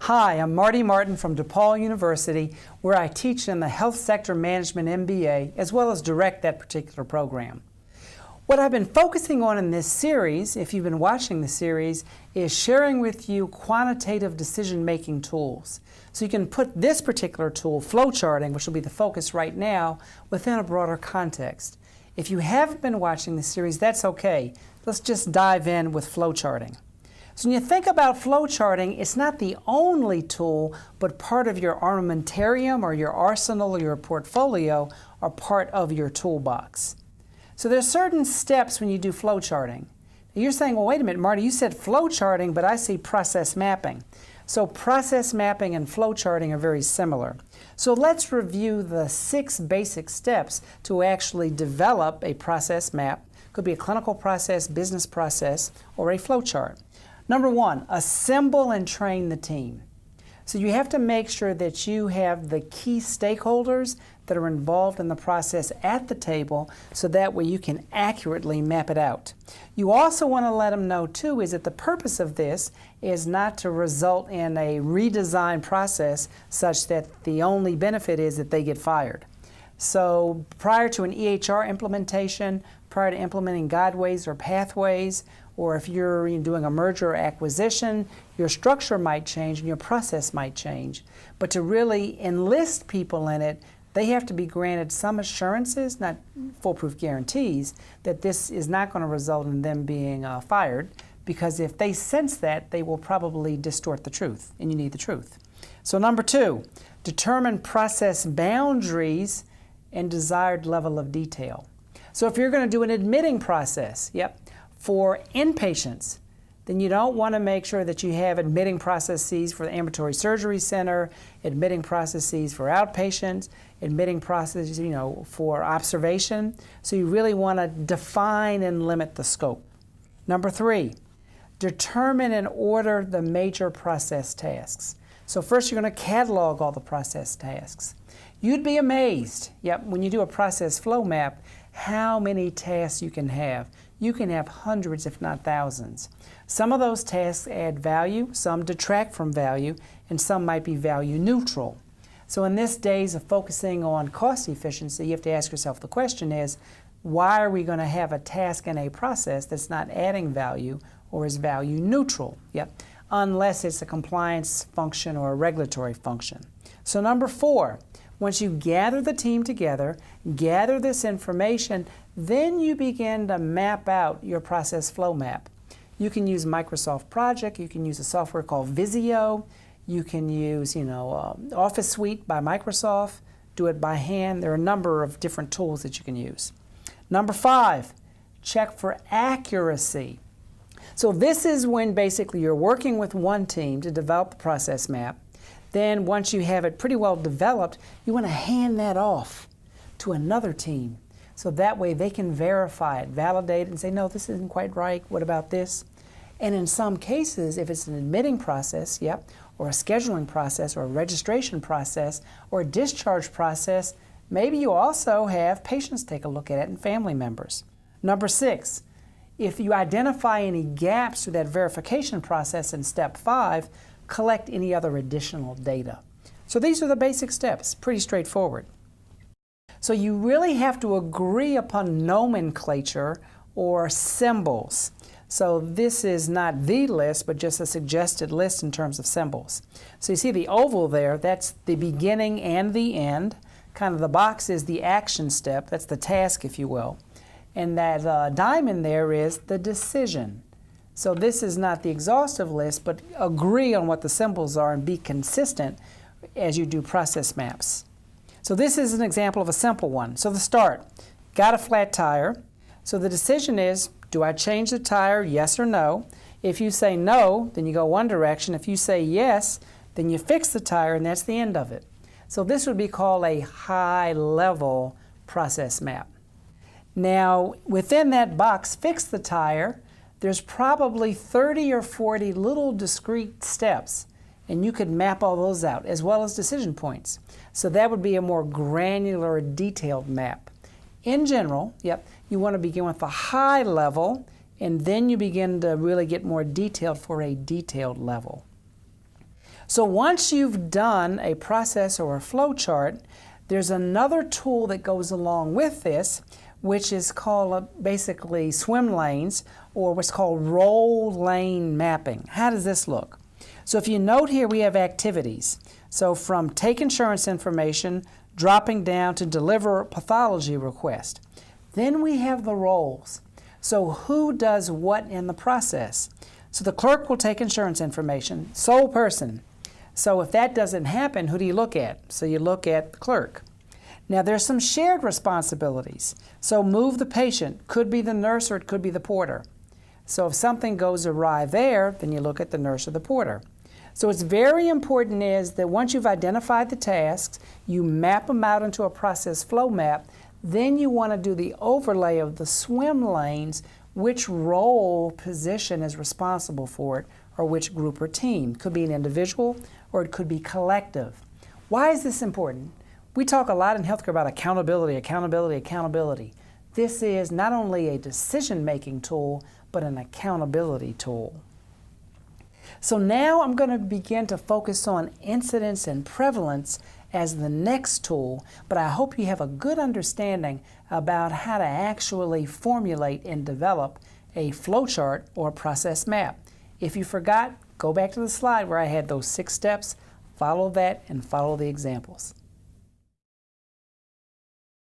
Hi, I'm Marty Martin from DePaul University, where I teach in the Health Sector Management MBA, as well as direct that particular program. What I've been focusing on in this series, if you've been watching the series, is sharing with you quantitative decision-making tools. So you can put this particular tool, flowcharting, which will be the focus right now, within a broader context. If you haven't been watching the series, that's okay. Let's just dive in with flowcharting. So when you think about flowcharting, it's not the only tool, but part of your armamentarium or your arsenal or your portfolio, or part of your toolbox. So there's certain steps when you do flowcharting. You're saying, well, wait a minute, Marty, you said flowcharting, but I see process mapping. So process mapping and flowcharting are very similar. So let's review the 6 basic steps to actually develop a process map. Could be a clinical process, business process, or a flowchart. Number 1, assemble and train the team. So you have to make sure that you have the key stakeholders that are involved in the process at the table, so that way you can accurately map it out. You also want to let them know too is that the purpose of this is not to result in a redesigned process such that the only benefit is that they get fired. So prior to an EHR implementation, prior to implementing guideways or pathways, or if you're doing a merger or acquisition, your structure might change and your process might change. But to really enlist people in it, they have to be granted some assurances, not foolproof guarantees, that this is not going to result in them being fired, because if they sense that, they will probably distort the truth, and you need the truth. So number 2, determine process boundaries and desired level of detail. So if you're going to do an admitting process, for inpatients, then you don't want to make sure that you have admitting processes for the ambulatory surgery center, admitting processes for outpatients, admitting processes, for observation. So you really want to define and limit the scope. Number 3, determine and order the major process tasks. So first you're going to catalog all the process tasks. You'd be amazed, when you do a process flow map, how many tasks you can have. You can have hundreds, if not thousands. Some of those tasks add value, some detract from value, and some might be value neutral. So in this days of focusing on cost efficiency, you have to ask yourself the question is, why are we going to have a task in a process that's not adding value or is value neutral? Unless it's a compliance function or a regulatory function. So number 4, once you gather the team together, gather this information, then you begin to map out your process flow map. You can use Microsoft Project, you can use a software called Visio, you can use Office Suite by Microsoft, do it by hand. There are a number of different tools that you can use. Number 5, check for accuracy. So this is when basically you're working with one team to develop the process map. Then once you have it pretty well developed, you want to hand that off to another team. So that way they can verify it, validate it, and say, no, this isn't quite right, what about this? And in some cases, if it's an admitting process, or a scheduling process, or a registration process, or a discharge process, maybe you also have patients take a look at it and family members. Number 6, if you identify any gaps to that verification process in step 5, collect any other additional data. So these are the basic steps, pretty straightforward. So you really have to agree upon nomenclature or symbols. So this is not the list, but just a suggested list in terms of symbols. So you see the oval there, that's the beginning and the end. Kind of the box is the action step, that's the task, if you will. And that diamond there is the decision. So this is not the exhaustive list, but agree on what the symbols are and be consistent as you do process maps. So this is an example of a simple one. So the start, got a flat tire. So the decision is, do I change the tire, yes or no? If you say no, then you go one direction. If you say yes, then you fix the tire, and that's the end of it. So this would be called a high-level process map. Now, within that box, fix the tire, there's probably 30 or 40 little discrete steps, and you could map all those out, as well as decision points. So that would be a more granular, detailed map. In general, you want to begin with a high level, and then you begin to really get more detailed for a detailed level. So once you've done a process or a flow chart, there's another tool that goes along with this, which is called basically swim lanes, or what's called role lane mapping. How does this look? So if you note here, we have activities. So from take insurance information, dropping down to deliver a pathology request. Then we have the roles. So who does what in the process? So the clerk will take insurance information, sole person. So if that doesn't happen, who do you look at? So you look at the clerk. Now there's some shared responsibilities. So move the patient, could be the nurse or it could be the porter. So if something goes awry there, then you look at the nurse or the porter. So it's very important is that once you've identified the tasks, you map them out into a process flow map, then you want to do the overlay of the swim lanes, which role position is responsible for it, or which group or team. It could be an individual or it could be collective. Why is this important? We talk a lot in healthcare about accountability, accountability, accountability. This is not only a decision-making tool, but an accountability tool. So now I'm going to begin to focus on incidence and prevalence as the next tool, but I hope you have a good understanding about how to actually formulate and develop a flowchart or process map. If you forgot, go back to the slide where I had those 6 steps, follow that, and follow the examples.